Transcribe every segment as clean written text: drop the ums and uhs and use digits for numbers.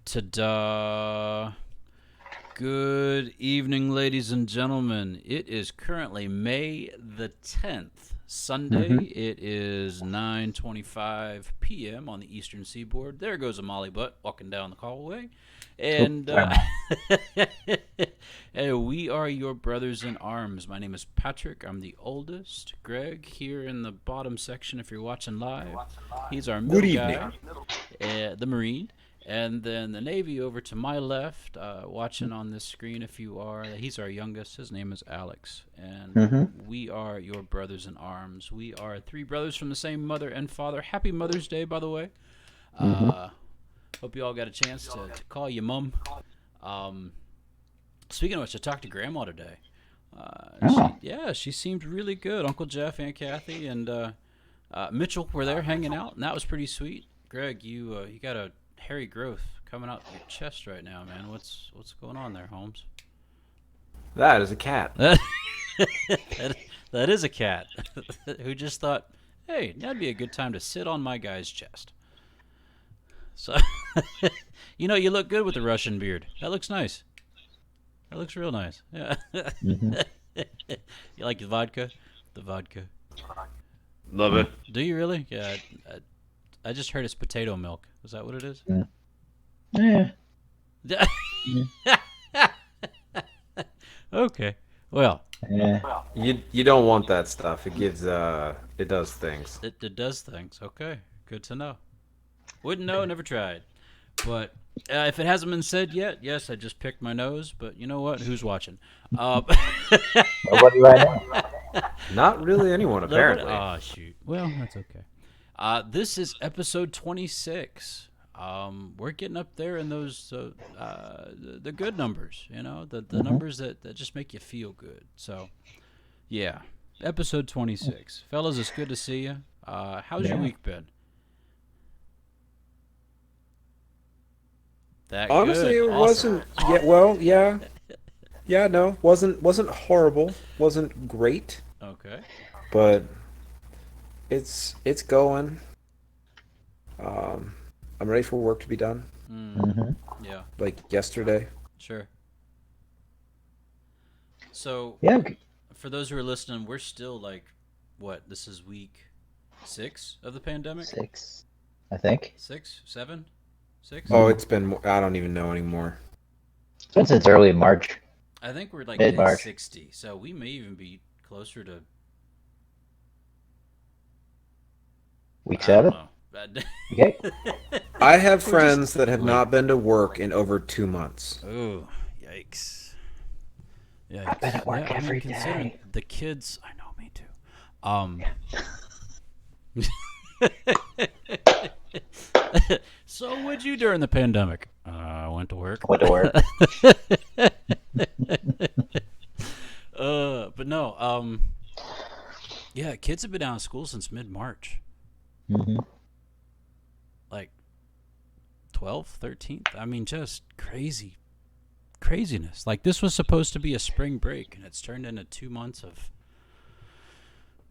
Ta-da! Good evening, ladies and gentlemen. It is currently May the 10th, Sunday. Mm-hmm. It is 9:25 p.m. on the Eastern Seaboard. There goes a Molly Butt walking down the hallway. Oh, And sorry, Mom. and we are your brothers in arms. My name is Patrick. I'm the oldest. Greg here in the bottom section if you're watching live. He's our Good middle evening. guy, the Marine. And then the Navy over to my left, watching on this screen if you are. He's our youngest. His name is Alex. And Mm-hmm. we are your brothers in arms. We are three brothers from the same mother and father. Happy Mother's Day, by the way. Mm-hmm. Uh, Hope you all got a chance to call you mum. Um, Speaking of which, I talked to Grandma today. Oh, She seemed really good. Uncle Jeff, Aunt Kathy, and Mitchell were there hanging out, and that was pretty sweet. Greg, you got a hairy growth coming out your chest right now, man. What's going on there, Holmes? That is a cat. that, that is a cat who just thought, hey, that'd be a good time to sit on my guy's chest. So, you look good with the Russian beard. That looks nice. That looks real nice. Yeah. mm-hmm. You like the vodka? The vodka. Love it. Do you really? Yeah. I just heard it's potato milk. Is that what it is? Yeah. Okay. Well, Yeah. You don't want that stuff. It gives it does things. it does things. Okay. Good to know. Wouldn't know, never tried. But if it hasn't been said yet, yes, I just picked my nose. But you know what? Who's watching? Uh, Nobody right now. Not really anyone apparently. Oh, shoot. Well, that's okay. This is episode 26. We're getting up there in those the good numbers, the numbers that just make you feel good. So, yeah, episode 26. Fellas, it's good to see you. How's your Yeah. week been? That Honestly, good. it Awesome. wasn't. Yeah, well, yeah, yeah. No, wasn't horrible. Wasn't great, Okay. but it's going. Um, I'm ready for work to be done. Mm-hmm. Yeah, Like yesterday. sure. So, Yeah. for those who are listening, we're still like, what? This is week 6 of the pandemic? 6, I think. 6? 7? 6? Oh, it's been. I don't even know anymore. It's been since early March, I think we're like day mid-March. 60, so we may even be closer to, Week I don't 7. know. Okay. I have We're just friends that have late. not been to work in over 2 months. Oh, yikes. I've been Yikes. at work Yeah, every considering day. the kids, I know, me too. Um, so what'd you do during the pandemic? I went to work. Went to work. But no, yeah, kids have been out of school since mid-March. Mm-hmm. Like 12th, 13th. I mean, just craziness. Like this was supposed to be a spring break, and it's turned into 2 months of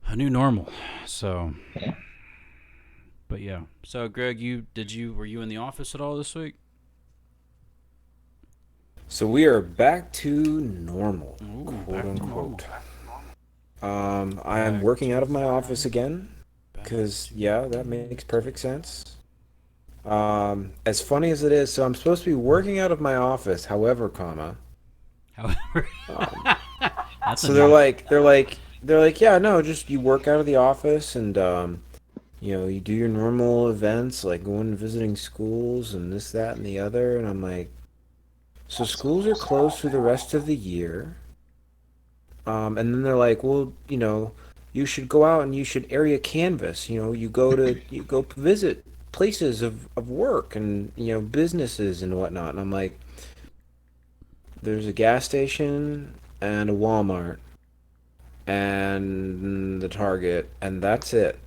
a new normal. So, Yeah. but yeah. So, Greg, were you in the office at all this week? So we are back to normal, Ooh, quote back to unquote. normal. I am Back working to out of my office again back because to yeah, that makes perfect sense. As funny as it is, so I'm supposed to be working out of my office. However, However, um, that's a so new. they're like, yeah, no, just you work out of the office and you do your normal events like going and visiting schools and this, that, and the other. And I'm like, so schools are closed for the rest of the year. And then they're like, well, you should go out and you should area canvas. You go visit places of work and businesses and whatnot. And I'm like, there's a gas station and a Walmart and the Target, and that's it.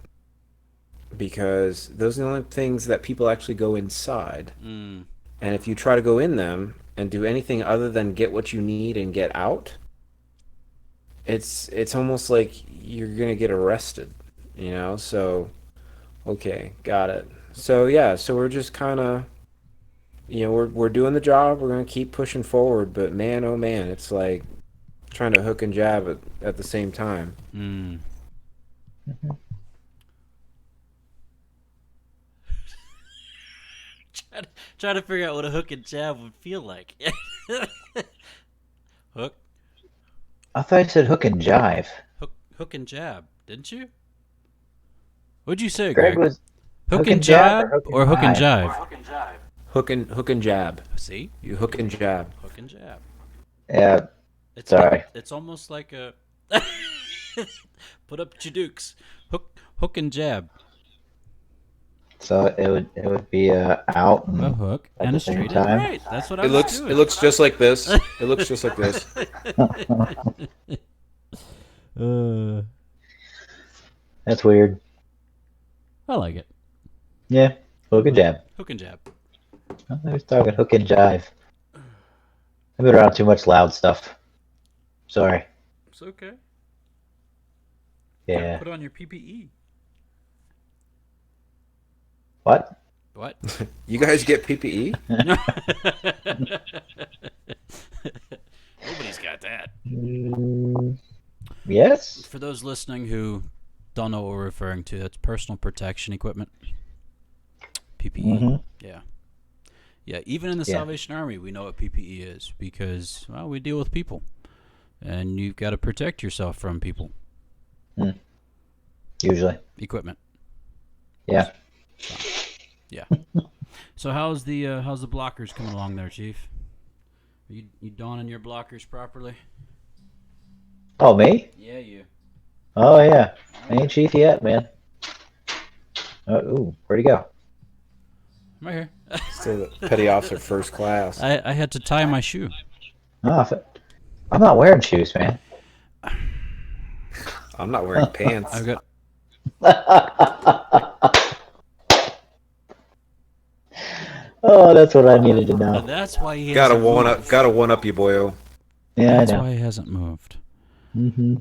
Because those are the only things that people actually go inside. Mm, And if you try to go in them and do anything other than get what you need and get out, it's almost like you're gonna get arrested. So okay, got it. So yeah, so we're just kind of we're doing the job. We're gonna keep pushing forward. But man, oh man, it's like trying to hook and jab at the same time. Mm. Mhm. Try to figure out what a hook and jab would feel like. hook, I thought you said hook and jive. hook and jab, didn't you? What'd you say, Greg Greg? was Hook hook and and jab or jab hook and or hook and jive? jive? Hook and jab. See, You hook and jab. hook and jab. Yeah, It's sorry. it's almost like a put up your dukes. Hook and jab. So it would be out A and hook at and the a same straight in time. right. That's what I It was looks doing. it looks just like this. It looks just like this. That's weird. I like it. Yeah, hook and jab. Hook and jab. I was talking hook and jive. I've been around too much loud stuff. Sorry. It's okay. Yeah. Put on your PPE. What? What? You guys get PPE? Nobody's got that. Yes. For those listening who don't know what we're referring to, that's personal protection equipment. PPE. hmm Yeah. Yeah, even in the Yeah. Salvation Army, we know what PPE is because, well, we deal with people. And you've got to protect yourself from people. Usually. Equipment. Yeah. Yeah. So how's the blockers coming along there, Chief? Are you donning your blockers properly? Oh, me? Yeah, you. Oh, yeah. I ain't chief yet, man. Ooh, where'd he go? I'm right here. Still petty officer first class. I had to tie my shoe. Oh, I'm not wearing shoes, man. I'm not wearing pants. I've got Oh, that's what I needed to know. that's why he Gotta hasn't one moved. up. Gotta one up you, boyo. Yeah, That's I know. why he hasn't moved. hmm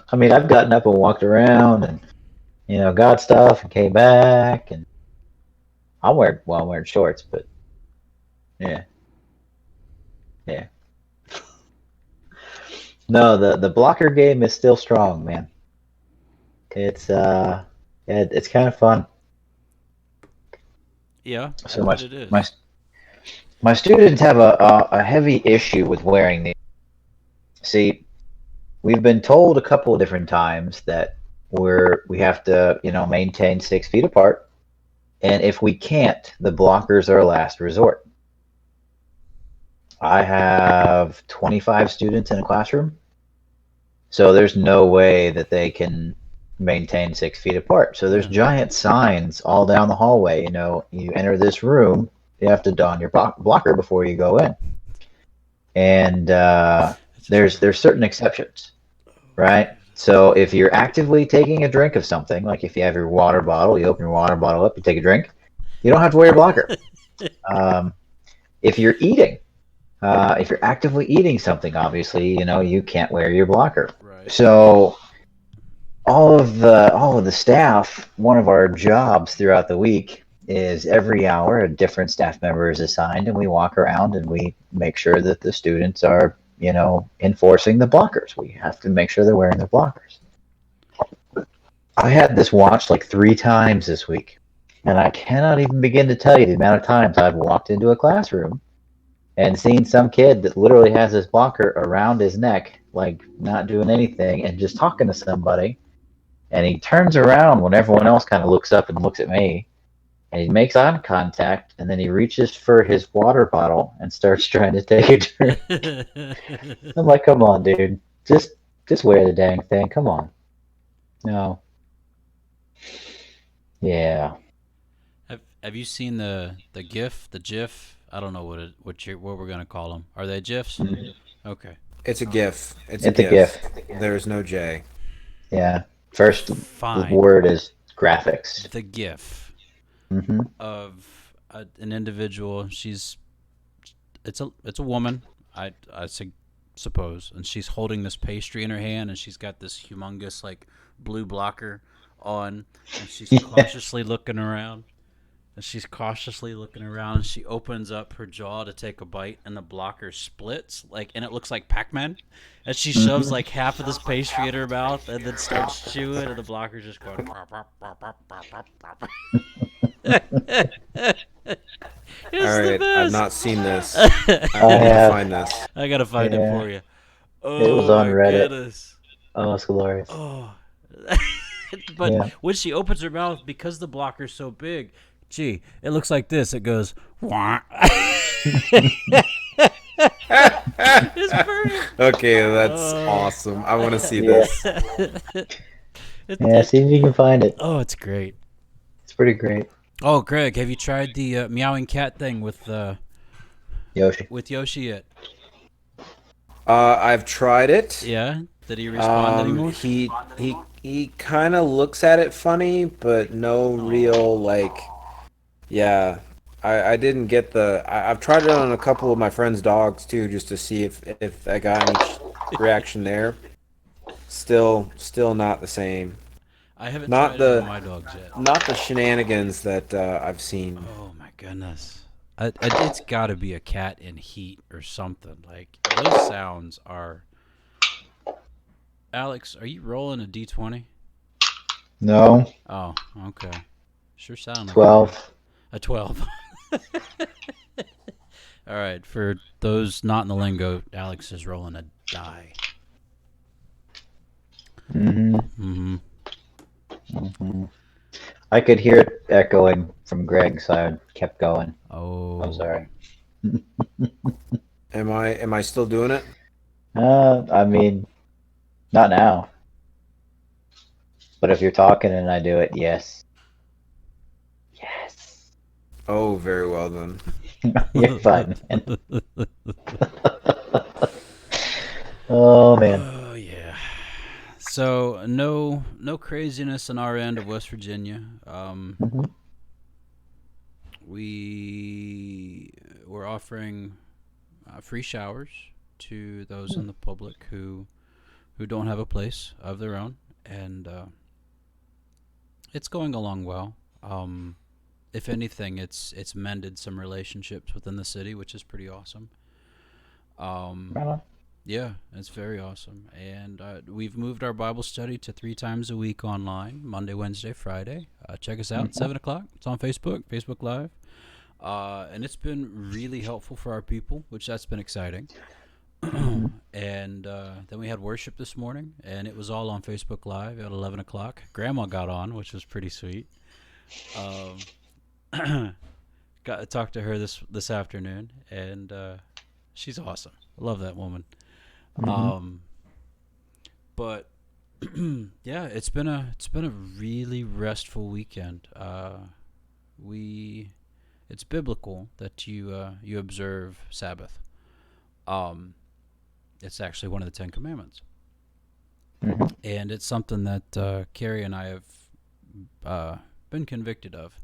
I mean, I've gotten up and walked around and, got stuff and came back, and I'm wearing shorts, but yeah. Yeah. No, the blocker game is still strong, man. It's it's kind of fun. Yeah, I So bet it is. my students have a heavy issue with wearing these. See, we've been told a couple of different times that we have to, maintain 6 feet apart, and if we can't, the blockers are a last resort. I have 25 students in a classroom, so there's no way that they can maintain 6 feet apart. So there's Yeah. giant signs all down the hallway. You enter this room, you have to don your blocker before you go in. And there's certain exceptions, right? So if you're actively taking a drink of something, like if you have your water bottle, you open your water bottle up, you take a drink, you don't have to wear your blocker. If you're eating, if you're actively eating something, obviously, you can't wear your blocker. Right. So all of the staff, one of our jobs throughout the week is every hour a different staff member is assigned, and we walk around and we make sure that the students are, enforcing the blockers. We have to make sure they're wearing their blockers. I had this watched like 3 times this week, and I cannot even begin to tell you the amount of times I've walked into a classroom and seen some kid that literally has his blocker around his neck, like not doing anything and just talking to somebody. And he turns around when everyone else kind of looks up and looks at me, and he makes eye contact, and then he reaches for his water bottle and starts trying to take a drink. I'm like, come on, dude, just wear the dang thing. Come on. No. Yeah. Have you seen the GIF? I don't know what we're gonna call them. Are they GIFs? Okay. It's a GIF. It's a GIF. There's no J. Yeah. First Fine. word is graphics. The GIF hmm of an individual. It's a woman. I suppose, and she's holding this pastry in her hand, and she's got this humongous like blue blocker on, and she's cautiously looking around. And she's cautiously looking around, and she opens up her jaw to take a bite, and the blocker splits, and it looks like Pac-Man. And she shoves Mhm. like half of this pastry in her mouth, and then starts chewing, and the blocker's just going. Pop, pop, pop, pop, pop, pop, pop. It's All the right, I've best. not seen this. I I need to have. find this. I gotta find it Yeah, for you. it was Oh on my Reddit. goodness. Oh, it's glorious. Oh. But Yeah. when she opens her mouth, because the blocker's so big, gee, it looks like this. It goes, wah. It's perfect. Okay, that's Oh. awesome. I want to see Yeah. this. Yeah. See if you can find it. Oh, it's great. It's pretty great. Oh, Greg, have you tried the meowing cat thing Yoshi. with Yoshi yet? I've tried it. Yeah? Did he respond anymore? He kind of looks at it funny, but no real like. Yeah, I didn't get I've tried it on a couple of my friends' dogs too, just to see if I got any reaction there. Still not the same. I haven't Not tried it on the my dogs yet. not the shenanigans that I've seen. Oh my goodness. It's got to be a cat in heat or something. Like those sounds are. Alex, are you rolling a d20? No. Oh, okay. Sure sound like 12. a 12. All right, for those not in the lingo, Alex is rolling a die. Mm-hmm. Mm-hmm. I could hear it echoing from Greg, so I kept going. Oh. I'm sorry. Am I still doing it? I mean, not now. But if you're talking and I do it, yes. Yes. Oh, very well then. You're fine, man. Oh, man. Oh yeah. So no craziness on our end of West Virginia. Mhm. We're offering free showers to those in the public who don't have a place of their own, and it's going along well. If anything, it's mended some relationships within the city, which is pretty awesome. Right on. Yeah, it's very awesome. And we've moved our Bible study to 3 times a week online, Monday, Wednesday, Friday. Check us out, 7 o'clock. It's on Facebook Live. And it's been really helpful for our people, which that's been exciting. And then we had worship this morning, and it was all on Facebook Live at 11 o'clock. Grandma got on, which was pretty sweet. Got to talk to her this afternoon, and she's awesome. I love that woman. But yeah, it's been a really restful weekend. It's biblical that you observe Sabbath. It's actually one of the 10 Commandments, and it's something that Carrie and I have been convicted of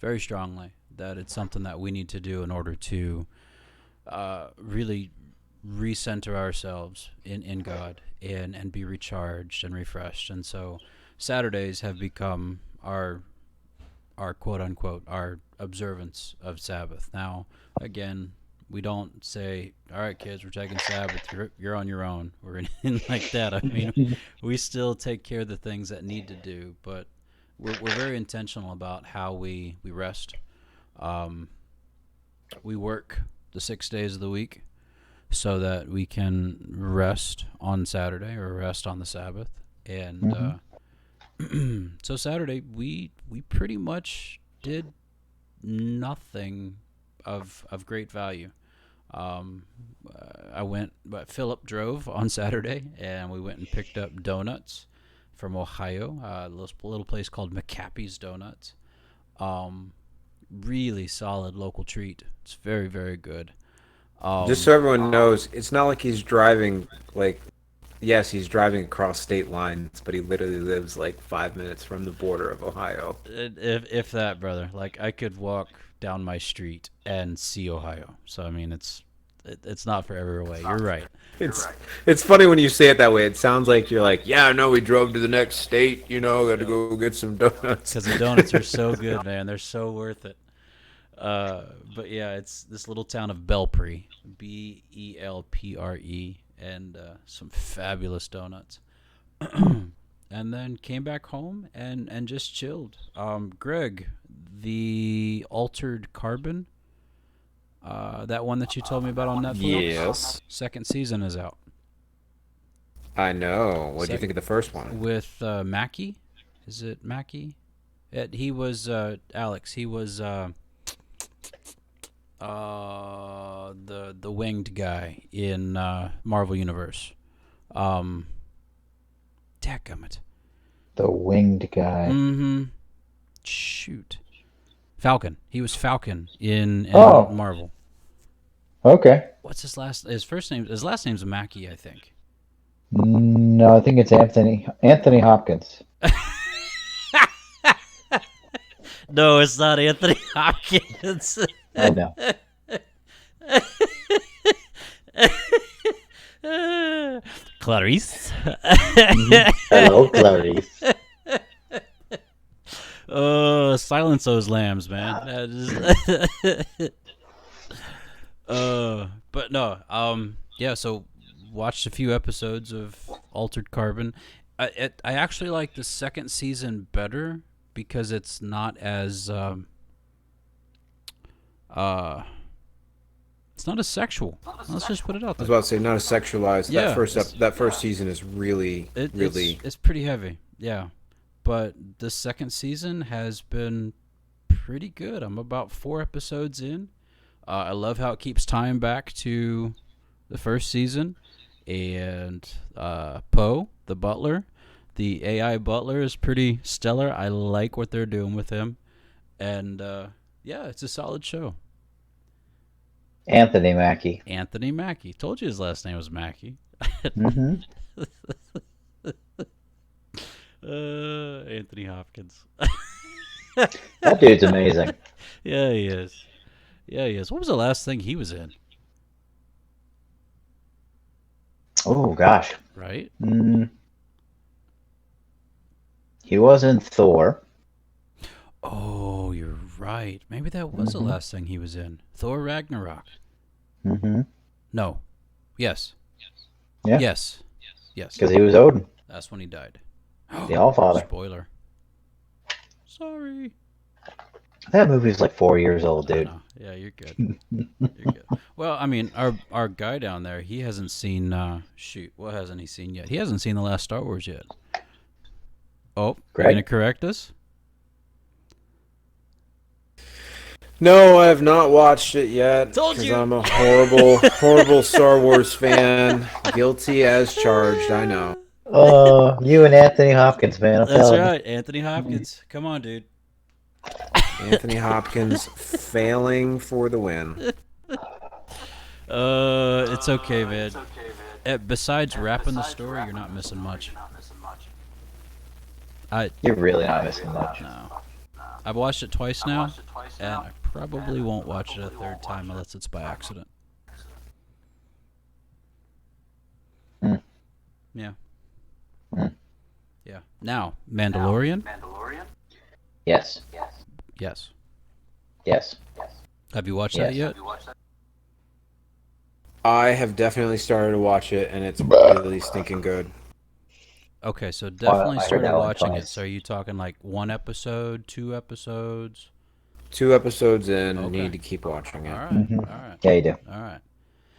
very strongly. That it's something that we need to do in order to really recenter ourselves in God and be recharged and refreshed. And so Saturdays have become our quote unquote our observance of Sabbath. Now, again, we don't say, all right, kids, we're taking Sabbath, you're on your own, or anything like that. I mean, we still take care of the things that need to do, but we're very intentional about how we rest. We work the 6 days of the week so that we can rest on Saturday or rest on the Sabbath. And so Saturday we pretty much did nothing of great value. But Philip drove on Saturday, and we went and picked up donuts from Ohio, a little place called McCappy's Donuts. Really solid local treat. It's very, very good. Just so everyone knows, it's not like he's driving like. Yes, he's driving across state lines, but he literally lives like 5 minutes from the border of Ohio. If that, brother, like I could walk down my street and see Ohio. So I mean, It's not for every way. You're right. It's funny when you say it that way. It sounds like you're like, yeah, no, we drove to the next state. Got to go get some donuts. Because the donuts are so good, man. They're so worth it. But yeah, it's this little town of Belpre, Belpre, and some fabulous donuts. And then came back home and just chilled. Greg, the Altered Carbon, that one that you told me about on Netflix. Yes, Second season is out. I know. What do you think of the first one? With Mackie. Is it Mackie? He was Alex. He was the winged guy in Marvel Universe. Dadgummit. The winged guy. Mm-hmm. Shoot. Falcon. He was Falcon in Oh. Marvel. Okay. What's his last name? His last name's Mackie, I think. No, I think it's Anthony Hopkins. No, it's not Anthony Hopkins. I know. Clarice. Hello, Clarice. Oh, silence those lambs, man. But no, yeah. So watched a few episodes of Altered Carbon. I actually like the second season better because it's not as it's not as sexual. Let's just put it out I was there. about to say, not as sexualized. Yeah. That first season is really. It's pretty heavy, yeah. But the second season has been pretty good. I'm about 4 episodes in. I love how it keeps tying back to the first season. And Poe, the butler, the AI butler, is pretty stellar. I like what they're doing with him. And yeah, it's a solid show. Anthony Mackie. Anthony Mackie. Told you his last name was Mackie. Mm-hmm. Anthony Hopkins. That dude's amazing. Yeah, he is. Yeah, he is. What was the last thing he was in? Oh, gosh. Right? He was in Thor. Oh, you're right. Maybe that was the last thing he was in. Thor Ragnarok. Mm-hmm. No. Yes. Yeah. Yes. Yes. Because he was Odin, That's when he died. the Allfather. Spoiler. Sorry. That movie's like 4 years old, I dude. know. Yeah, you're good. You're good. Well, I mean, our guy down there, he hasn't seen. Shoot, what hasn't he seen yet? He hasn't seen the last Star Wars yet. Oh, you're Greg? gonna correct us? No, I have not watched it yet. Told you. I'm a horrible Star Wars fan. Guilty as charged, I know. Oh, you and Anthony Hopkins, man. I'm That's telling right, Anthony Hopkins. Come on, dude. Anthony Hopkins failing for the win. It's okay, man. Besides rapping the story, you're not missing much. You're really not missing much. No. I've watched it twice now, and I probably won't watch it a third time unless it's by accident. Mm. Yeah. Mm. Yeah. Now, Mandalorian? Yes. Yes. Yes. Have you watched Yes. that yet? I have definitely started to watch it, and it's really stinking good. Okay, so definitely I heard started that one watching it. twice. So are you talking like 1 episode, 2 episodes? 2 episodes in, Okay. need to keep watching it. All right. Mhm. All right. Yeah, you do. All right.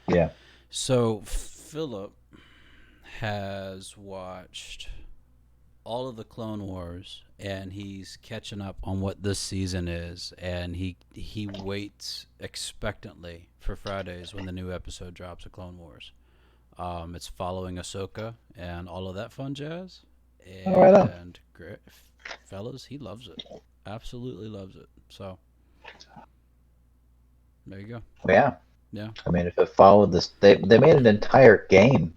Yeah. So Philip has watched all of the Clone Wars, and he's catching up on what this season is, and he waits expectantly for Fridays when the new episode drops of Clone Wars. It's following Ahsoka and all of that fun jazz. And, Oh, right on. fellas, he loves it. Absolutely loves it. So there you go. Yeah. Yeah. I mean, if it followed this, they made an entire game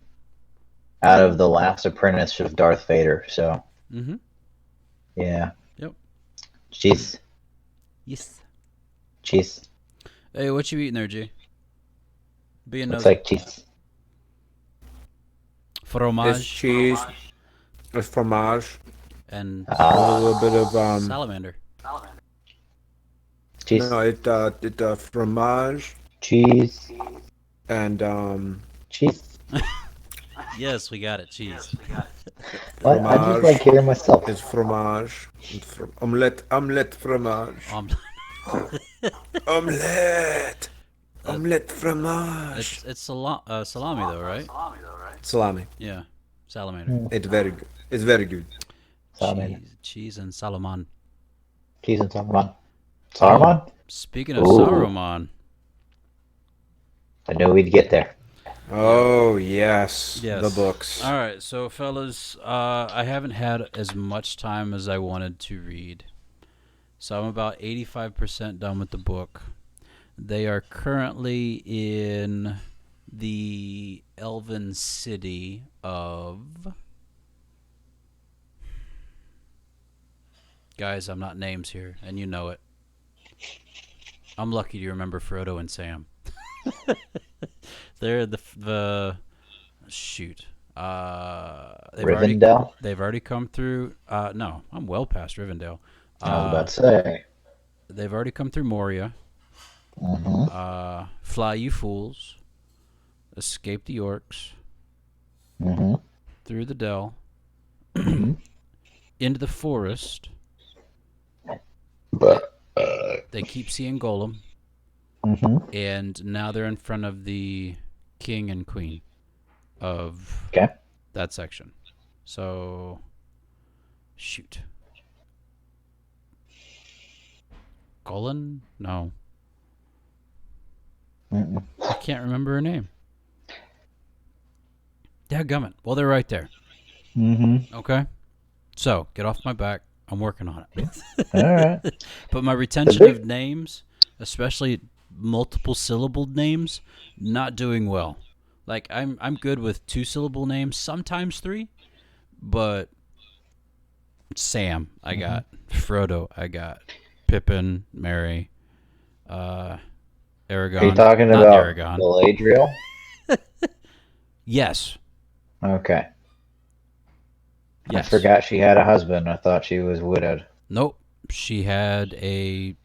out of the last apprentice of Darth Vader. So Mm-hmm. yeah. Yep. Jeez. Yes. Jeez. Hey, what you eating there, G? Being Looks nosy. like cheese. It's Fromage cheese. It's fromage. and With a little Ah, bit of salamander. cheese, no, it fromage cheese, and cheese. Yes, we got it. Cheese. What? I just fromage like hearing myself. is fromage. Omelette fromage. Um, Omelette. uh, Omelette fromage. it's salami though, right? Salami. Yeah, salamander. Mm, It's very good. It's very good. salamander. Cheese and Salaman. Cheese and Saruman. Oh, Saruman? speaking of Ooh, Saruman, I knew we'd get there. yeah, Oh yes, the yes. books. All right, so fellas, I haven't had as much time as I wanted to read, so I'm about 85% done with the book. They are currently in the Elven city of. Guys, I'm not names here, and you know it. I'm lucky to remember Frodo and Sam. They're the shoot. Rivendell? They've already come through. No, I'm well past Rivendell. I was about Uh, to say. they've already come through Moria. Mm-hmm. Fly, you fools! Escape the orcs Mm-hmm. through the dell Mm-hmm. into the forest. They, But, they keep seeing Golem, mm-hmm. and now they're in front of the king and queen of Okay. that section. So, shoot. Golan? No. Mm-mm. I can't remember her name. Dadgummit. Well, they're right there. Mm-hmm. Okay? So, get off my back. I'm working on it. All right. But my The retention big. of names, especially multiple syllabled names, not doing well. Like I'm good with 2-syllable names, sometimes 3, but Sam, I Mm-hmm. got Frodo, I got Pippin, Merry, uh, Are you Aragon, talking not about Aragon. Galadriel? Yes, Okay. I yes. forgot she had a husband. I thought she was widowed. Nope. She had a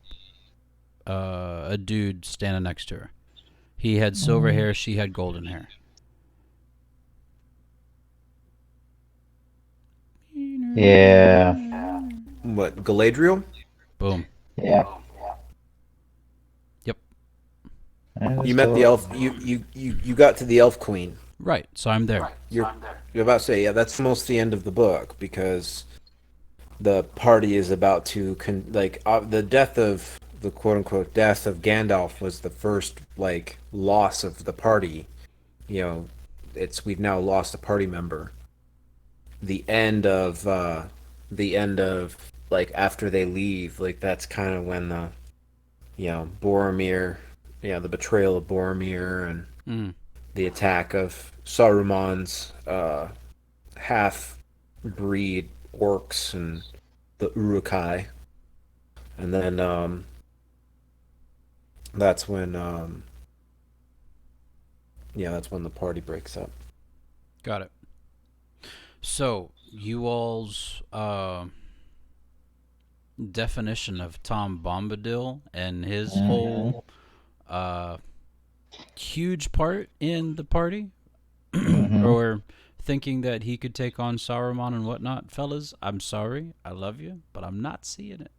dude standing next to her. He had silver Mm. hair. She had golden hair. Yeah. What, Galadriel? Boom. Yeah. Yep. I You was met the told. elf. You got to the elf queen. Right. So I'm there. You're about to say, yeah, that's almost the end of the book because the party is about to the death of the quote unquote death of Gandalf was the first like loss of the party. You know, we've now lost a party member. The end of like after they leave, like that's kind of when the Boromir, the betrayal of Boromir and Mm. the attack of Saruman's half breed orcs and the Urukai, and then that's when that's when the party breaks up. Got it. So you all's definition of Tom Bombadil and his Mm-hmm. whole uh, huge part in the party, Mm-hmm. or thinking that he could take on Saruman and whatnot, fellas. I'm sorry, I love you, but I'm not seeing it.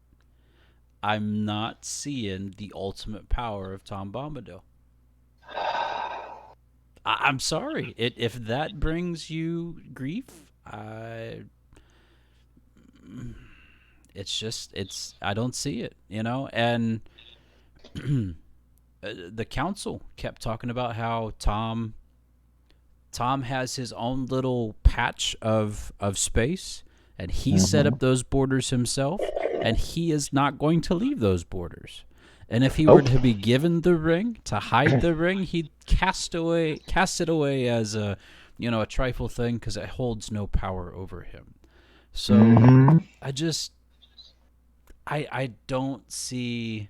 I'm not seeing the ultimate power of Tom Bombadil. I'm sorry. If that brings you grief, I don't see it, and the council kept talking about how Tom has his own little patch of space, and he set Mm-hmm. up those borders himself, and he is not going to leave those borders. And if he were Nope. to be given the ring to hide the ring, he'd cast it away as a trifle thing because it holds no power over him. So Mm-hmm. I don't see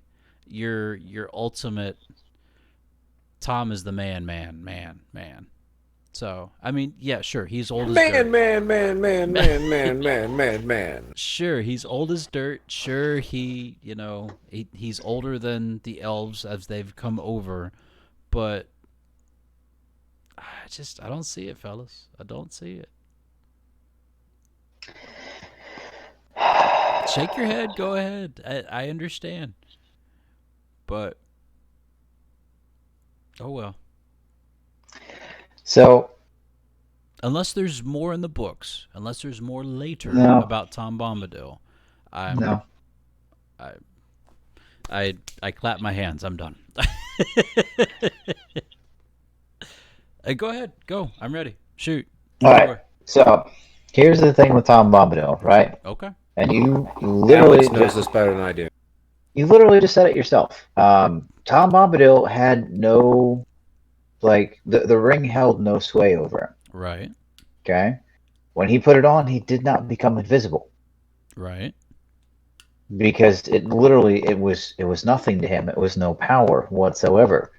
your ultimate Tom is the man. So, I mean, yeah, sure, he's old as dirt. Man. Sure, he's old as dirt. Sure, he's older than the elves as they've come over. But I don't see it, fellas. I don't see it. Shake your head. Go ahead. I understand. But, oh well. So, Unless there's more in the books, unless there's more later No. about Tom Bombadil, no. I clap my hands. I'm done. Go ahead. Go. I'm ready. Shoot. All right. So, here's the thing with Tom Bombadil, right? Okay. And you Alex knows this better than I do. You literally just said it yourself. Tom Bombadil had no, the ring held no sway over him. Right. Okay? When he put it on, he did not become invisible. Right. Because it was nothing to him. It was no power whatsoever.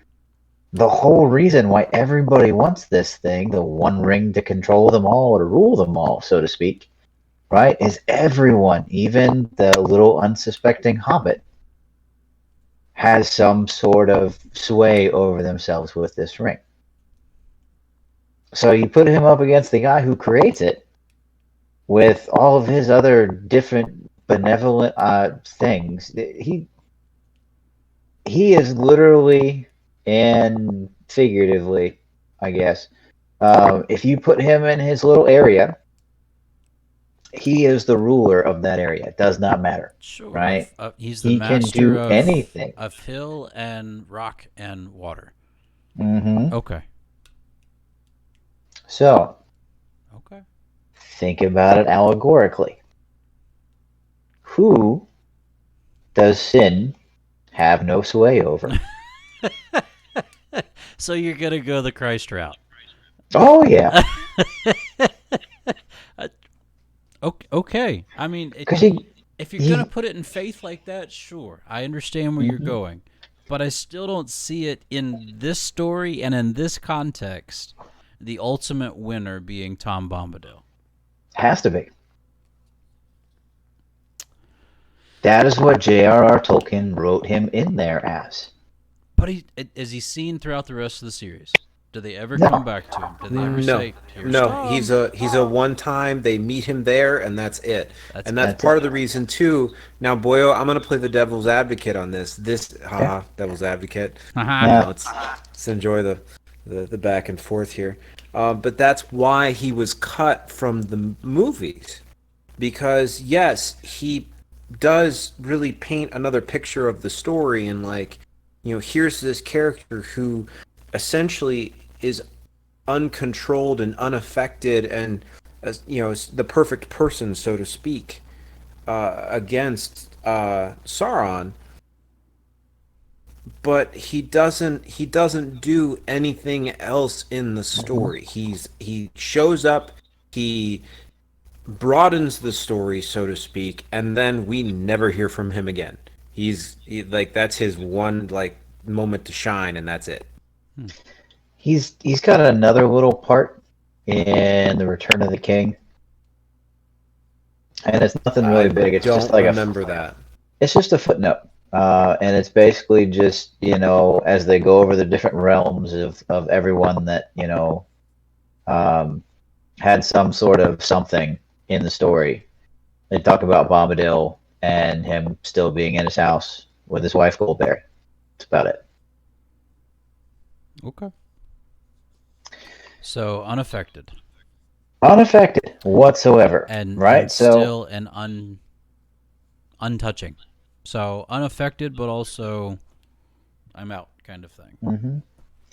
The whole reason why everybody wants this thing, the one ring to control them all, to rule them all, so to speak, right, is everyone, even the little unsuspecting hobbit, has some sort of sway over themselves with this ring. So you put him up against the guy who creates it with all of his other different benevolent things. He is literally and figuratively, I guess, if you put him in his little area, he is the ruler of that area. It does not matter. Sure. Right? He's the He master can do of anything. Of hill and rock and water. Mm-hmm. Okay. So, Okay. think about it allegorically. Who does sin have no sway over? So you're gonna go the Christ route. Oh, yeah. Okay. I mean, if you're gonna put it in faith like that, sure, I understand where you're going, but I still don't see it in this story and in this context. The ultimate winner being Tom Bombadil. Has to be. That is what J.R.R. Tolkien wrote him in there as. But is he seen throughout the rest of the series? Do they ever No. come back to him? Do they ever say, "Here's No, Tom"? he's a one time. They meet him there, and that's it. That's That's part of the reason too. Now, Boyo, I'm gonna play the devil's advocate on this. Devil's advocate. Uh-huh. Let's enjoy the back and forth here. But that's why he was cut from the movies, because yes, he does really paint another picture of the story, and here's this character who essentially is uncontrolled and unaffected, and is the perfect person, so to speak, against Sauron. But he doesn't do anything else in the story. He shows up, he broadens the story, so to speak, and then we never hear from him again. That's his one moment to shine, and that's it. He's got another little part in The Return of the King, and it's nothing really big. It's just like remember that. It's just a footnote, and it's basically just as they go over the different realms of everyone that had some sort of something in the story. They talk about Bombadil and him still being in his house with his wife Goldberry. That's about it. Okay. So unaffected whatsoever, and right? And still an untouching. So unaffected, but also I'm out kind of thing. Mm-hmm.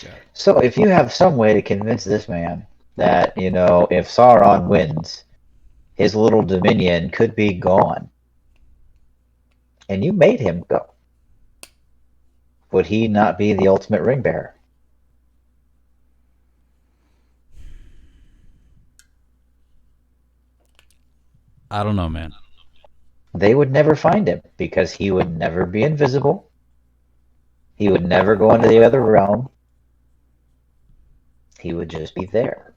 Yeah. So if you have some way to convince this man that if Sauron wins, his little dominion could be gone, and you made him go, would he not be the ultimate ring bearer? I don't know, man. They would never find him because he would never be invisible. He would never go into the other realm. he would just be there.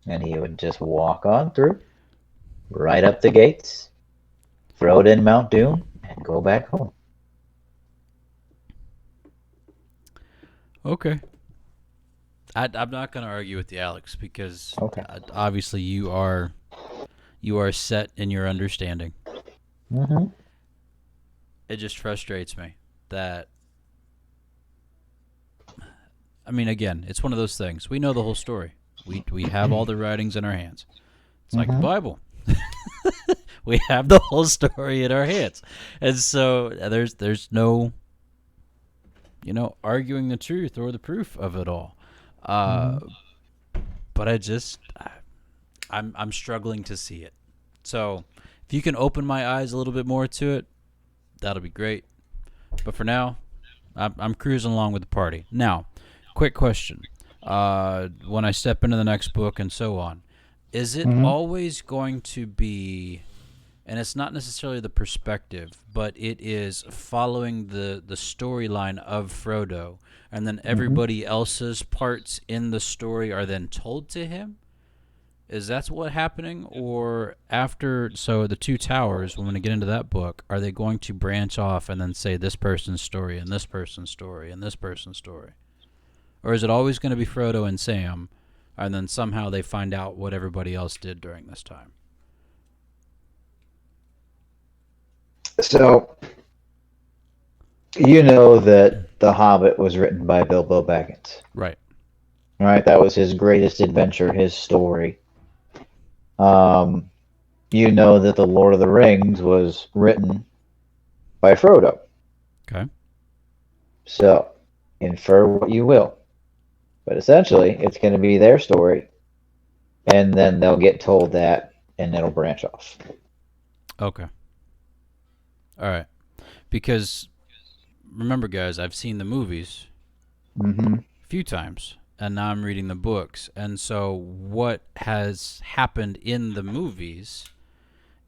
And he would just walk on through, right up the gates, throw it in Mount Doom, and go back home. Okay. I'm not going to argue with you, Alex, because Okay. obviously you are set in your understanding. Mm-hmm. It just frustrates me that, I mean, again, it's one of those things. We know the whole story. We have all the writings in our hands. It's like the Bible. We have the whole story in our hands. And so there's no, arguing the truth or the proof of it all. But I'm struggling to see it. So if you can open my eyes a little bit more to it, that'll be great. But for now, I'm cruising along with the party. Now, quick question. When I step into the next book and so on, is it always going to be, and it's not necessarily the perspective, but it is following the storyline of Frodo, and then everybody else's parts in the story are then told to him? Is that what's happening? Or after, so the Two Towers, when we get into that book, are they going to branch off and then say this person's story and this person's story and this person's story? Or is it always going to be Frodo and Sam, and then somehow they find out what everybody else did during this time? So, you know that The Hobbit was written by Bilbo Baggins. Right. Right? That was his greatest adventure, his story. You know that The Lord of the Rings was written by Frodo. Okay. So, infer what you will. But essentially, it's going to be their story, and then they'll get told that, and it'll branch off. Okay. All right. Because, remember, guys, I've seen the movies a few times, and now I'm reading the books. And so what has happened in the movies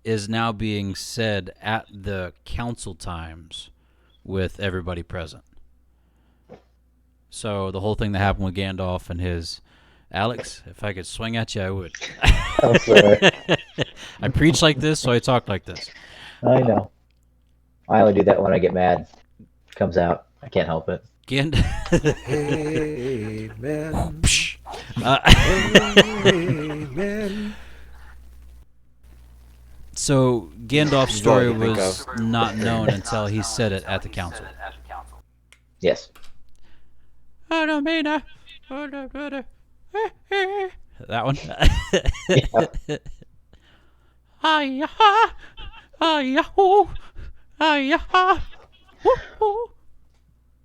is now being said at the council times with everybody present. So the whole thing that happened with Gandalf and his... Alex, if I could swing at you, I would. I'm sorry. I preach like this, so I talk like this. I know. I only do that when I get mad. It comes out. I can't help it. Amen. Amen. So Gandalf's story That's all you was think not known until he said it at the council. Yes. I don't mean that one.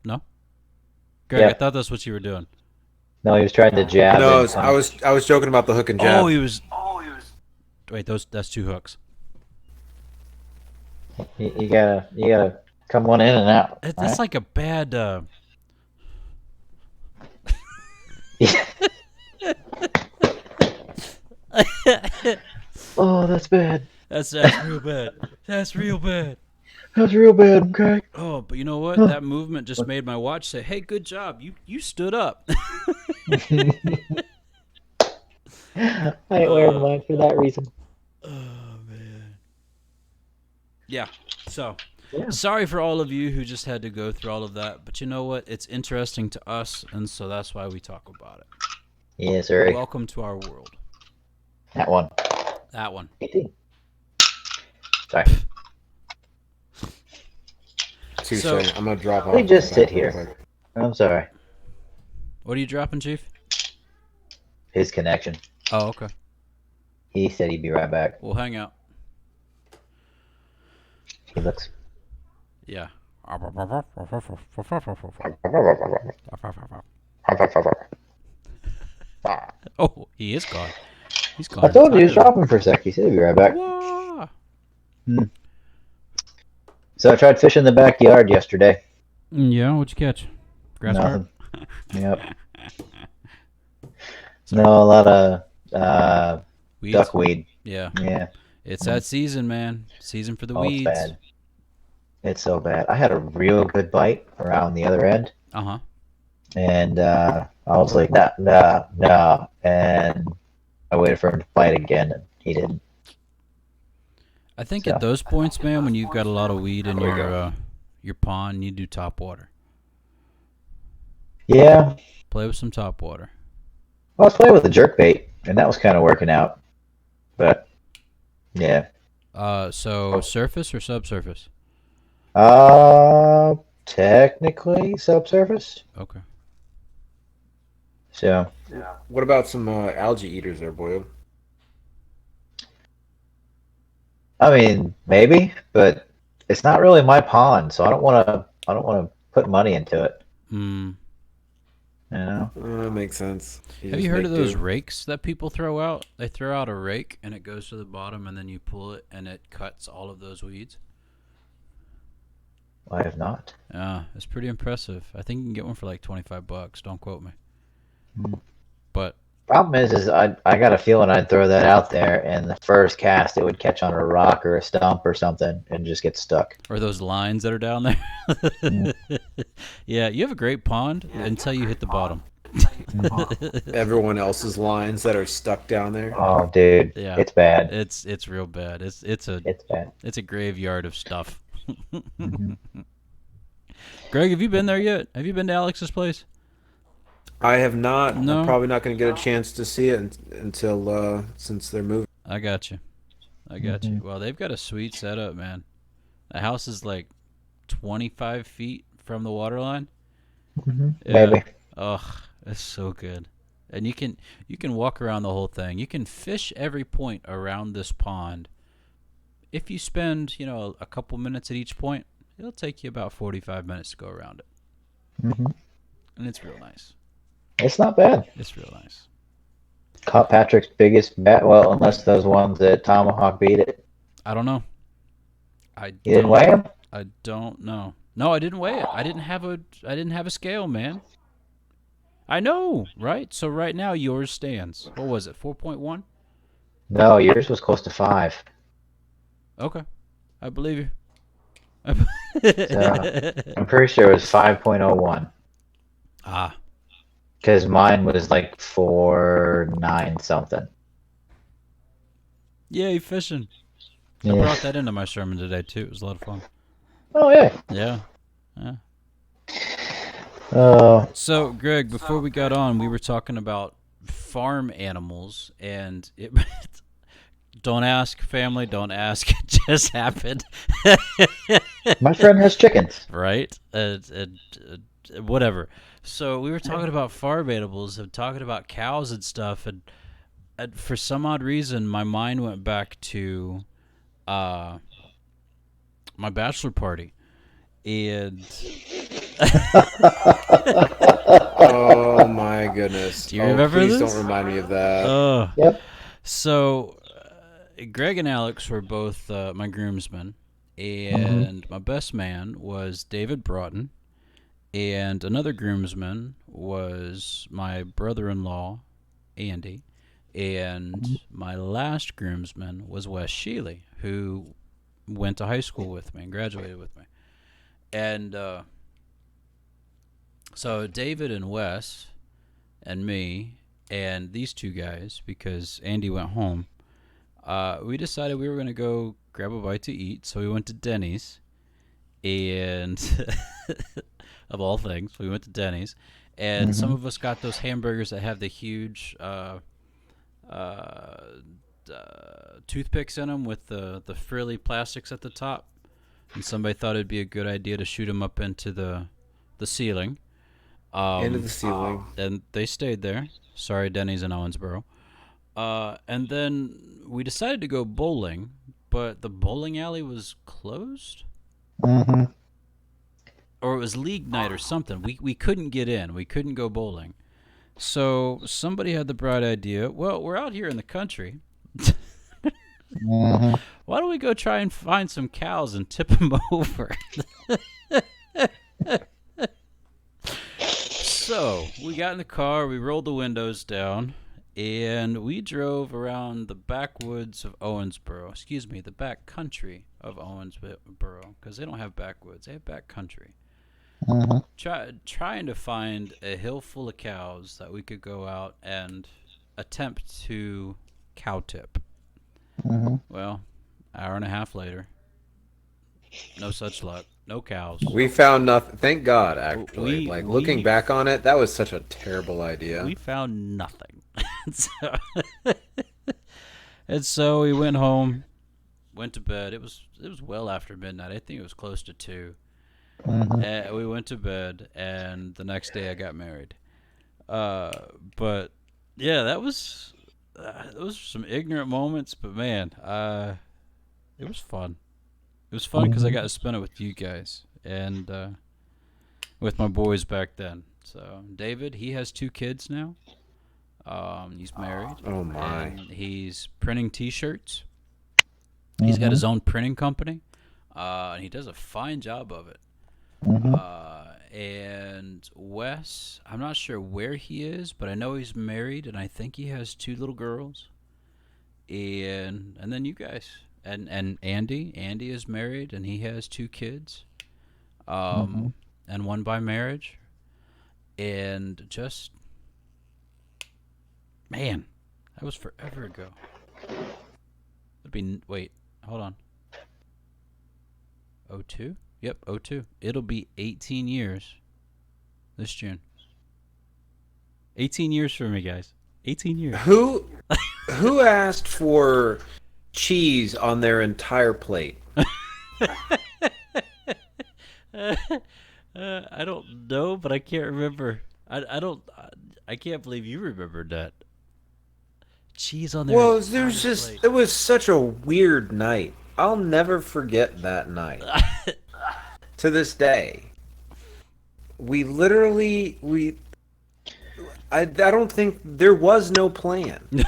No? Greg, Yeah. I thought that's what you were doing. No, he was trying to jab. No, and I was joking about the hook and jab. Oh, he was. Wait, that's two hooks. You gotta come one in and out. That's right? like a bad. Oh, that's bad. That's real bad. That's real bad. That's real bad, okay? Oh, but you know what? That movement just made my watch say, "Hey, good job. You stood up." I ain't wearing mine for that reason. Oh man. Yeah. So, Yeah. sorry for all of you who just had to go through all of that, but you know what? It's interesting to us, and so that's why we talk about it. Yes, sir. Welcome to our world. That one. That one. 18. Sorry. So, I'm gonna drop off. Let me just sit real here. quick. I'm sorry. What are you dropping, Chief? His connection. Oh, okay. He said he'd be right back. We'll hang out. He looks. Yeah. Oh, he is gone. He's gone. I told you he was entirely. dropping for a sec. He said he'd be right back. Whoa. So I tried fishing in the backyard yesterday. Yeah, what'd you catch? Grass carp? Nothing. Yep. No, a lot of Weeds? duckweed. Yeah. Yeah. It's that season, man. Season for the Oh, weeds. it's bad. It's so bad. I had a real good bite around the other end, Uh-huh. and I I was like, nah, nah, nah. And I waited for him to bite again, and he didn't. I think at So, those points, man, when you've got a lot of weed in There we go. your pond, you do top water. yeah. Play with some top water. I was playing with the jerk bait, and that was kind of working out. But, yeah. So surface or subsurface? Technically subsurface. Okay. So, What about some algae eaters there, Boyle? I mean, maybe, but it's not really my pond, so I don't want to. I don't want to put money into it. Hmm. You know. That makes sense. Have just you heard make of those do. rakes that people throw out? They throw out a rake and it goes to the bottom, and then you pull it and it cuts all of those weeds. I have not. Yeah, it's pretty impressive. I think you can get one for like $25. Don't quote me. Mm. But Problem is I got a feeling I'd throw that out there, and the first cast it would catch on a rock or a stump or something and just get stuck. or those lines that are down there. Mm. Yeah, you have a great pond until you hit the bottom. Everyone else's lines that are stuck down there. Oh, dude, Yeah, it's bad. it's real bad. It's bad. It's a graveyard of stuff. Hmm. Greg, have you been there yet? Have you been to Alex's place? I have not. I'm No, probably not going to get a chance to see it until since they're moving. I got you. I got Hmm. you. Well, they've got a sweet setup, man. The house is like 25 feet from the water line. Hmm. Yeah. Maybe. Ugh, it's so good. And you can walk around the whole thing. You can fish every point around this pond. If you spend, a couple minutes at each point, it'll take you about 45 minutes to go around it. Hmm. And it's real nice. It's not bad. It's real nice. Caught Patrick's biggest bet. Well, unless those ones that Tomahawk beat it. I don't know. I You didn't don't weigh him? I don't know. No, I didn't weigh it. I didn't have a scale, man. I know, right? So right now yours stands. What was it? 4.1? No, yours was close to 5. Okay. I believe you. So I'm pretty sure it was 5.01 Ah, because mine was like 4.9 something. yay, fishing. I Yeah. brought that into my sermon today too. It was a lot of fun. Oh yeah. Yeah. Yeah. Oh. So, Greg, before we got on, we were talking about farm animals, and don't ask, family, don't ask. It just happened. My friend has chickens. Right? Whatever. So we were talking about farm animals and talking about cows and stuff, and for some odd reason, my mind went back to my bachelor party, and Oh my goodness! do you Oh, remember please this? don't remind me of that. Yep. So Greg and Alex were both my groomsmen, Hmm. and my best man was David Broughton, and another groomsman was my brother-in-law, Andy, and my last groomsman was Wes Sheely, who went to high school with me and graduated with me. And so David and Wes and me and these two guys, because Andy went home, we decided we were going to go grab a bite to eat. So we went to Denny's, and of all things, we went to Denny's, and some Hmm. of us got those hamburgers that have the huge toothpicks in them with the frilly plastics at the top. And somebody thought it'd be a good idea to shoot them up into the ceiling. Into the ceiling. And they stayed there. Sorry, Denny's in Owensboro. And then we decided to go bowling, but the bowling alley was closed, Hmm. or it was league night or something. We couldn't get in. We couldn't go bowling. So somebody had the bright idea. Well, we're out here in the country. Hmm. Why don't we go try and find some cows and tip them over? So we got in the car, we rolled the windows down, and we drove around the backwoods of Owensboro. Excuse me, the back country of Owensboro, because they don't have backwoods, they have back country. Mhm. trying to find a hill full of cows that we could go out and attempt to cow tip. Mhm. Well, hour and a half later, no such luck. No cows. We found nothing. Thank God, actually. We Like looking we back on it, that was such a terrible idea. we found nothing. so, and so we went home, went to bed. It was well after midnight. I think it was close to 2. Mhm. And we went to bed, and the next day I got married. Uh, but yeah, that was those were some ignorant moments. But man, it was fun. It was fun because I got Mhm. to spend it with you guys and with my boys back then. So David, he has 2 kids now. He's married Oh my. and he's printing T-shirts. He's got Mhm. his own printing company, and he does a fine job of it. Mhm. And Wes, I'm not sure where he is, but I know he's married, and I think he has 2 little girls. And then you guys, and Andy is married, and he has 2 kids, Mhm. and one by marriage, and just man, that was forever ago. It'd be wait, hold on. '02? Yep, '02. It'll be 18 years this June. 18 years for me, guys. 18 years. Who asked for cheese on their entire plate? I don't know, but I can't remember. I don't. I can't believe you remembered that. Cheese on their Well, entire plate. it was such a weird night. I'll never forget that night. To this day, we literally I don't think there was no plan. No,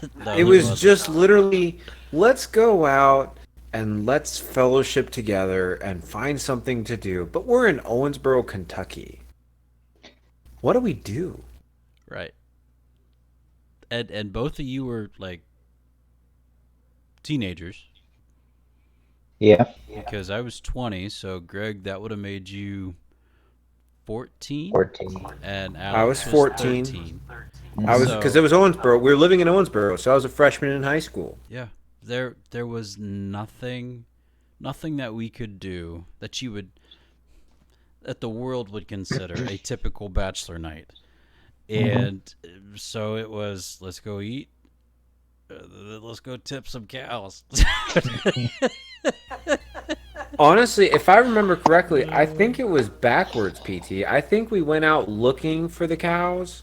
It there was wasn't. just literally, let's go out and let's fellowship together and find something to do. But we're in Owensboro, Kentucky. What do we do? Right. And both of you were like teenagers Yeah. because I was 20, so Greg, that would have made you 14, 14. and I was Alex was 14. 13. I was Mhm. because So it was Owensboro. We were living in Owensboro, so I was a freshman in high school. yeah, there was nothing that we could do that the world would consider a typical bachelor night. And so it was, let's go eat, let's go tip some cows. Honestly, if I remember correctly, I think it was backwards, PT. I think we went out looking for the cows,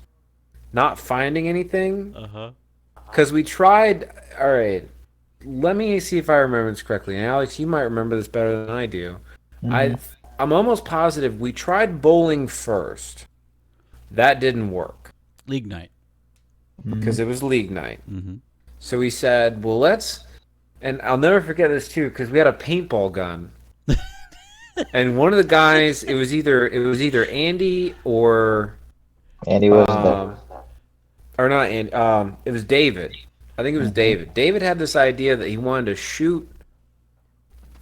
not finding anything. Uh-huh. Because we tried. All right, let me see if I remember this correctly. And Alex, you might remember this better than I do. I, Mhm. I'm almost positive we tried bowling first. That didn't work League night. because it was league night. Mm-hmm. So we said, well, let's. And I'll never forget this too because we had a paintball gun. And one of the guys, it was either Andy Andy was the. um, or not Andy. It was David. I think it was Mhm. David. David had this idea that he wanted to shoot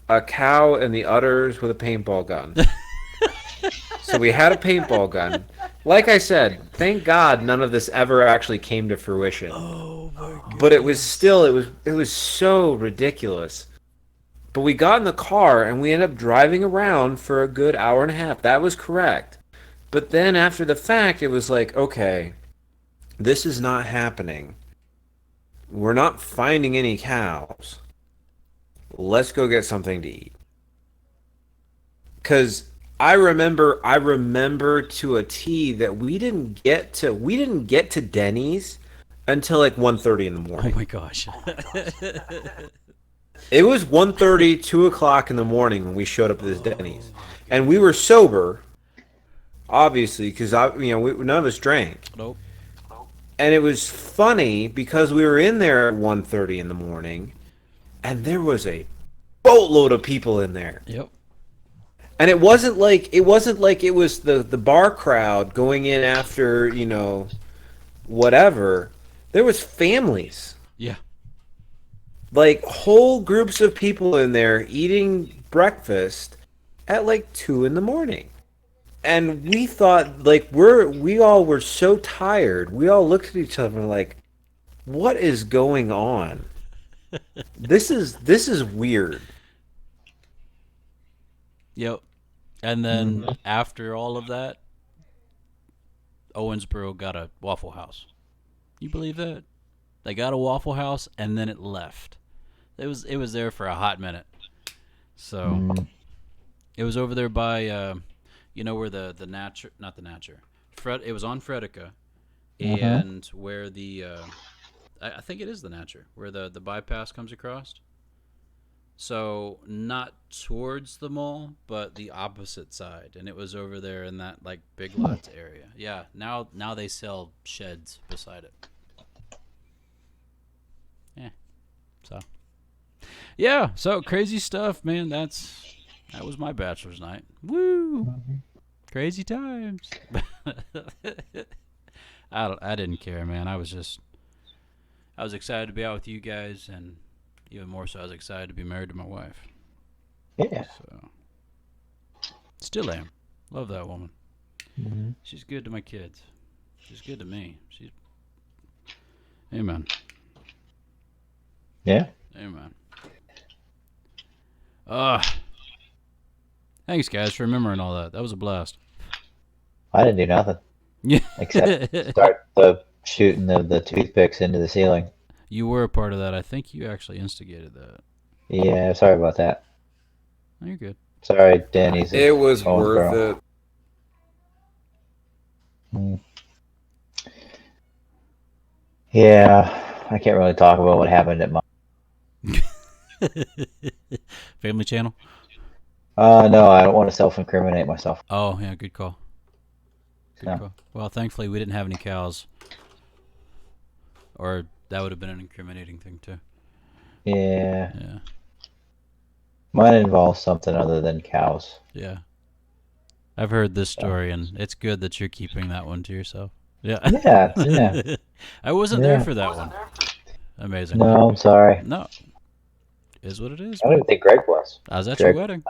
a cow and the udders with a paintball gun. So we had a paintball gun. Like I said, thank God none of this ever actually came to fruition. Oh my god. But it was still it was so ridiculous. But we got in the car and we ended up driving around for a good hour and a half. That was correct. But then after the fact, it was like, okay, this is not happening. We're not finding any cows. Let's go get something to eat. Cause I remember to a T that we didn't get to Denny's until like 1:30 in the Oh morning. my gosh. It was 1:30, 2 o'clock in the morning when we showed up at this Denny's. Oh And we were sober, obviously, because none of us drank. Nope. And it was funny because we were in there at 1:30 in the morning, and there was a boatload of people in there. Yep. And it wasn't like it was the bar crowd going in after, whatever. There was families. Yeah. Like whole groups of people in there eating breakfast at like 2 in the morning. And we thought like we all were so tired. We all looked at each other like, what is going on? This is weird. Yep. And then after all of that, Owensboro got a Waffle House. You believe that? They got a Waffle House and then it left. It was there for a hot minute. So it was over there by where the Natcher, not the Natcher. It was on Fredica, and where the I think it is the Natcher, where the bypass comes across. So not towards the mall, but the opposite side, and it was over there in that like Big Lots area. Yeah, now they sell sheds beside it. Yeah, so crazy stuff, man. That was my bachelor's night. Woo, crazy times. I didn't care, man. I was excited to be out with you guys, and even more so, I was excited to be married to my wife. Yeah. So, still am. Love that woman. Mm-hmm. She's good to my kids. She's good to me. Amen. Yeah. Amen. Thanks, guys, for remembering all that. That was a blast. I didn't do nothing Yeah. except start shooting the toothpicks into the ceiling. You were a part of that. I think you actually instigated that. Yeah, sorry about that. No, you're good. Sorry, Danny's. It was worth it. Yeah, I can't really talk about what happened at my. Family channel? No, I don't want to self-incriminate myself. Oh, yeah, good call. Good No. call. Well, thankfully, we didn't have any cows. Or that would have been an incriminating thing, too. Yeah. Yeah. Mine involves something other than cows. Yeah. I've heard this story, and it's good that you're keeping that one to yourself. Yeah. Yeah. I wasn't there for that one. Amazing. No, I'm sorry. No. Is what it is. I don't even think Greg was. I was at Greg. your wedding.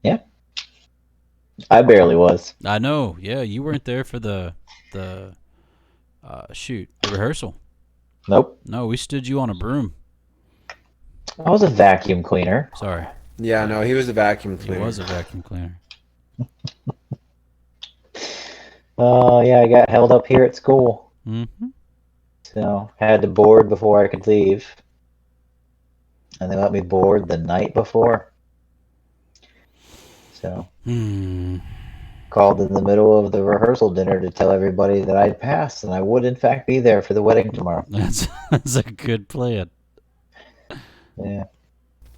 Yeah. I barely was. I know. Yeah, you weren't there for the rehearsal. Nope. No, we stood you on a broom. I was a vacuum cleaner. Sorry. Yeah, no, he was a vacuum He cleaner. was a vacuum cleaner. Yeah, I got held up here at school. Mm-hmm. So, had to board before I could leave. And they let me board the night before. So, called in the middle of the rehearsal dinner to tell everybody that I'd passed and I would, in fact, be there for the wedding tomorrow. That's a good plan. Yeah.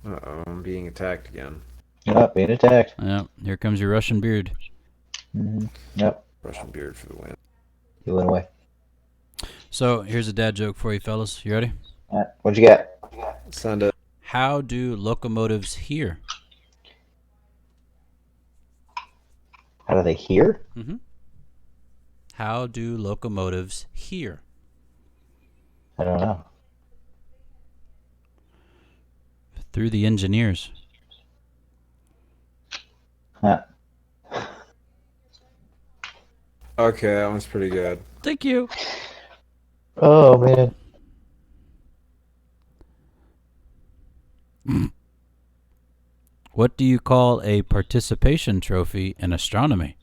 Uh-oh, I'm being attacked again. Yep, being attacked. Yeah, here comes your Russian beard. Mm-hmm. Yep. Russian beard for the win. He went away. So, here's a dad joke for you fellas. You ready? What'd you get? Send it. How do locomotives hear? How do they hear? Mm-hmm. How do locomotives hear? I don't know. Through the engineers. Huh. Okay, that one's pretty good. Thank you. Oh, man. What do you call a participation trophy in astronomy?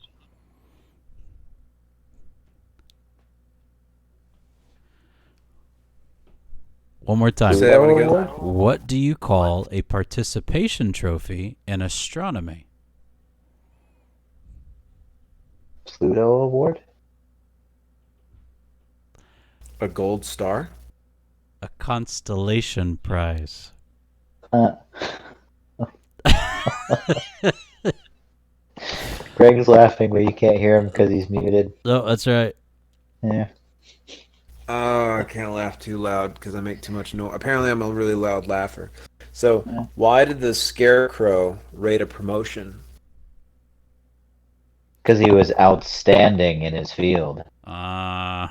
One more time. Say that one again. What do you call a participation trophy in astronomy? Pluto Award? A gold star? A constellation prize. Greg's laughing, but you can't hear him because he's muted. Oh, that's right. Yeah. Oh, I can't laugh too loud because I make too much noise. Apparently, I'm a really loud laugher. So, why did the Scarecrow rate a promotion? Because he was outstanding in his field. A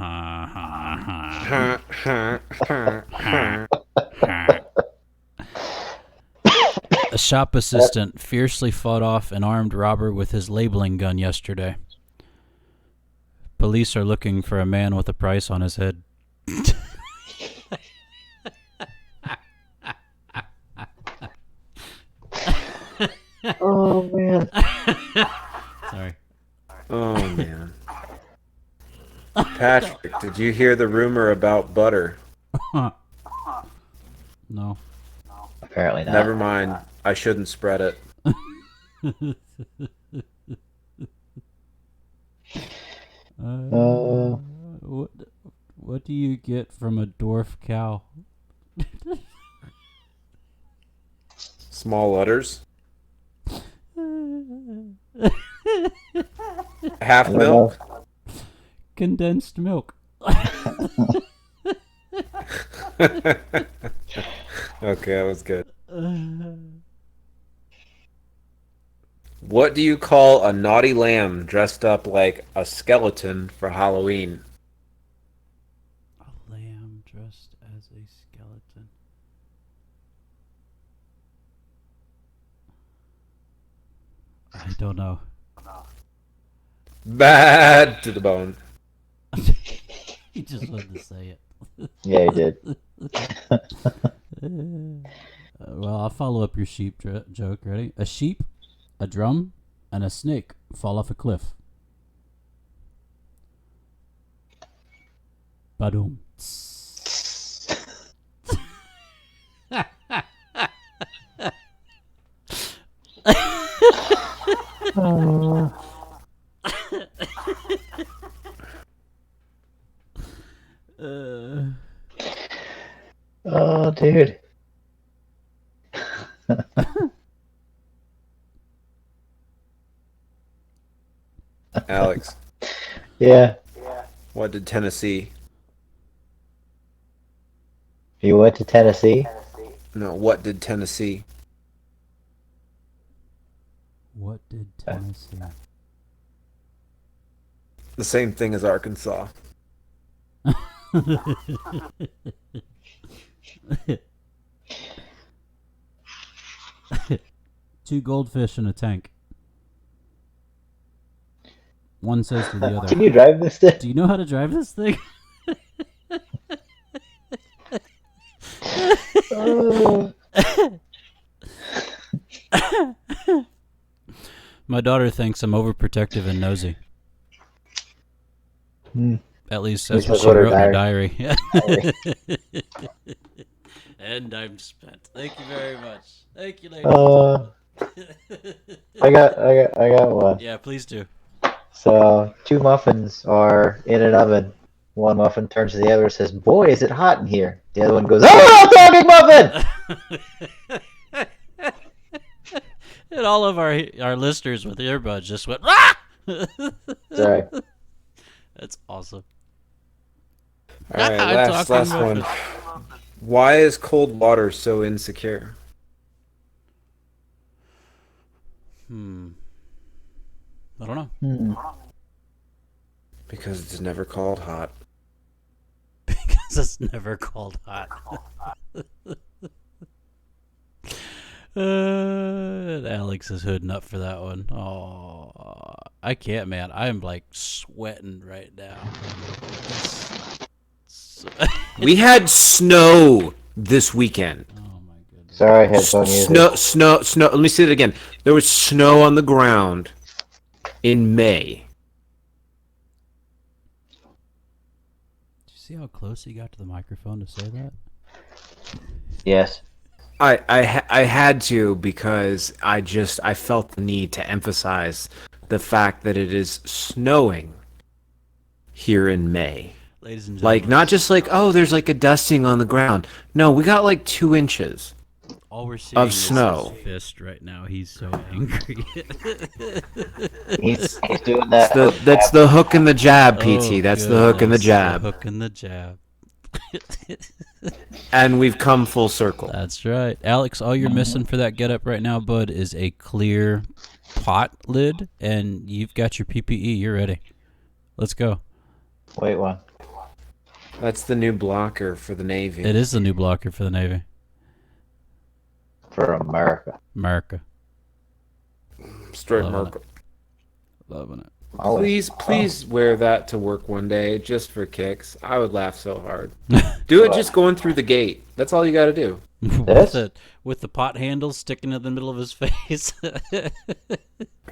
shop assistant fiercely fought off an armed robber with his labeling gun yesterday. police are looking for a man with a price on his head. Oh man. Sorry. Oh man. Patrick, did you hear the rumor about butter? No. Apparently not. Never mind. I shouldn't spread it. What do you get from a dwarf cow? Small udders. Half I don't milk. Condensed milk. Okay, that was good. What do you call a naughty lamb dressed up like a skeleton for Halloween? A lamb dressed as a skeleton. I don't know. Bad to the bone. He just wanted to say it. Yeah, he did. Well, I'll follow up your sheep joke. Ready? A sheep, a drum, and a snake fall off a cliff. Badoom. Oh, dude. Alex, Yeah. what did Tennessee? You went to Tennessee? No, what did Tennessee? What did Tennessee? The same thing as Arkansas. Two goldfish in a tank. One says to the other, Can you drive this thing? "Do you know how to drive this thing?" Oh. My daughter thinks I'm overprotective and nosy. Hmm. At least that's Which what was she what her wrote in her diary. And I'm spent. Thank you very much. Thank you, ladies. I got one. Yeah, please do. So, two muffins are in an oven. One muffin turns to the other and says, "Boy, is it hot in here." The other one goes, "Oh, talking muffin!" And all of our listeners with earbuds just went, "Rah!" Sorry. That's awesome. All right, I'm last talking one. muffins. Why is cold water so insecure? I don't know. Because it's never called hot. Because it's never called hot. Alex is hooding up for that one. Oh, I can't, man. I am like sweating right now. We had snow this weekend. Oh my goodness. Sorry, headphone music. Snow. Let me say it again. There was snow on the ground in May. Did you see how close he got to the microphone to say that? Yes. I had to because I felt the need to emphasize the fact that it is snowing here in May. Ladies and gentlemen. Like, not just like, oh, there's like a dusting on the ground. No, we got like 2 inches. All we're seeing of is snow. his fist right now. He's so angry. He's doing that. That's the hook and the jab, PT. Oh, That's the hook and the goodness, jab. The hook and the jab. And we've come full circle. That's right. Alex, all you're missing for that getup right now, bud, is a clear pot lid, and you've got your PPE. You're ready. Let's go. Wait one. That's the new blocker for the Navy. It is the new blocker for the Navy. For America. America. Straight Loving America. Loving it. Always. Please wear that to work one day just for kicks. I would laugh so hard. Do it just going through the gate. That's all you got to do. This? with the pot handle sticking in the middle of his face.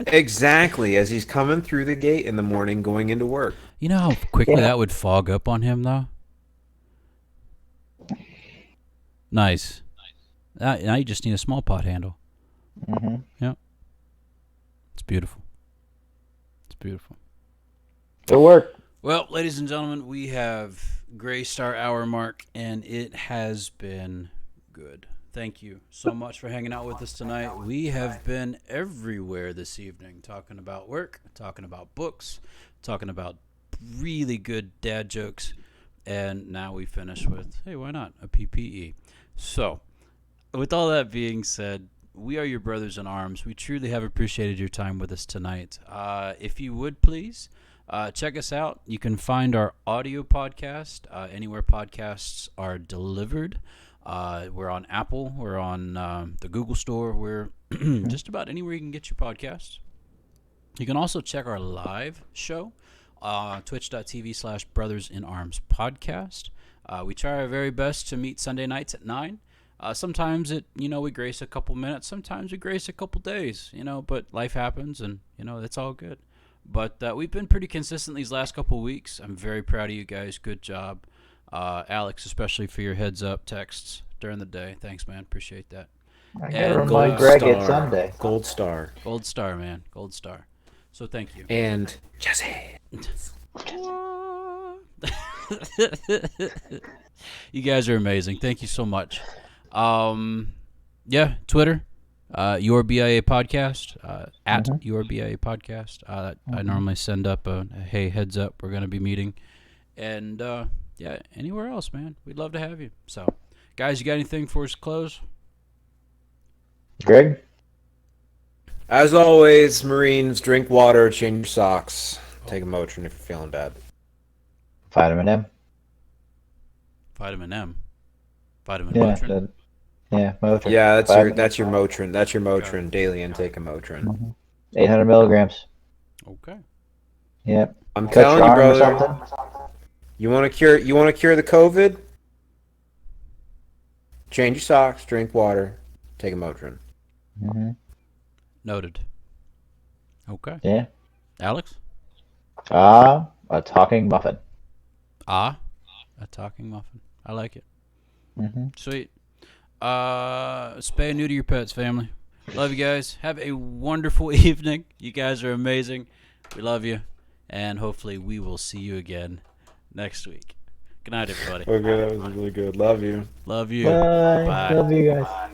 Exactly, as he's coming through the gate in the morning going into work. You know how quickly Yeah. that would fog up on him, though? Nice. Now you just need a small pot handle. Mm-hmm. Yeah. It's beautiful. It's beautiful. Good work. Well, ladies and gentlemen, we have graced our hour mark, and it has been good. Thank you so much for hanging out with us tonight. We have been everywhere this evening, talking about work, talking about books, talking about really good dad jokes, and now we finish with, hey, why not, a PPE. So, with all that being said, we are your brothers in arms. We truly have appreciated your time with us tonight. If you would please check us out. You can find our audio podcast anywhere podcasts are delivered. We're on Apple. We're on the Google Store. We're just about anywhere you can get your podcasts. You can also check our live show, twitch.tv/brothersinarmspodcast. We try our very best to meet Sunday nights at 9. Sometimes we grace a couple minutes. Sometimes we grace a couple days, but life happens and, it's all good. But we've been pretty consistent these last couple weeks. I'm very proud of you guys. Good job. Alex, especially for your heads up texts during the day. Thanks, man. Appreciate that. I gotta And remind Greg it's Sunday. Gold star. Gold star, man. Gold star. So thank you. And Jesse. You guys are amazing. Thank you so much. Yeah, Twitter, Your BIA Podcast, at Your BIA Podcast. I normally send up a hey, heads up, we're going to be meeting. And, yeah, anywhere else, man. We'd love to have you. So, guys, you got anything for us to close? Greg? As always, Marines, drink water, change your socks, take a Motrin if you're feeling bad. Vitamin M. Vitamin M. Vitamin Yeah, Motrin. Motrin. Yeah, Vitamin. that's your Motrin. That's your Motrin. Daily intake of Motrin. 800 milligrams. Okay. Yep. I'm Cut telling your you, arm or brother. something? You want to cure the COVID? Change your socks, drink water, take a Motrin. Mm-hmm. Noted. Okay. Yeah. Alex? A talking muffin. A talking muffin. I like it. Mm-hmm. Sweet. Spay and neuter your pets, family. Love you guys. Have a wonderful evening. You guys are amazing. We love you. And hopefully we will see you again next week. Good night, everybody. Okay, that was really good. Love you. Love you. Bye. Bye. Love you guys.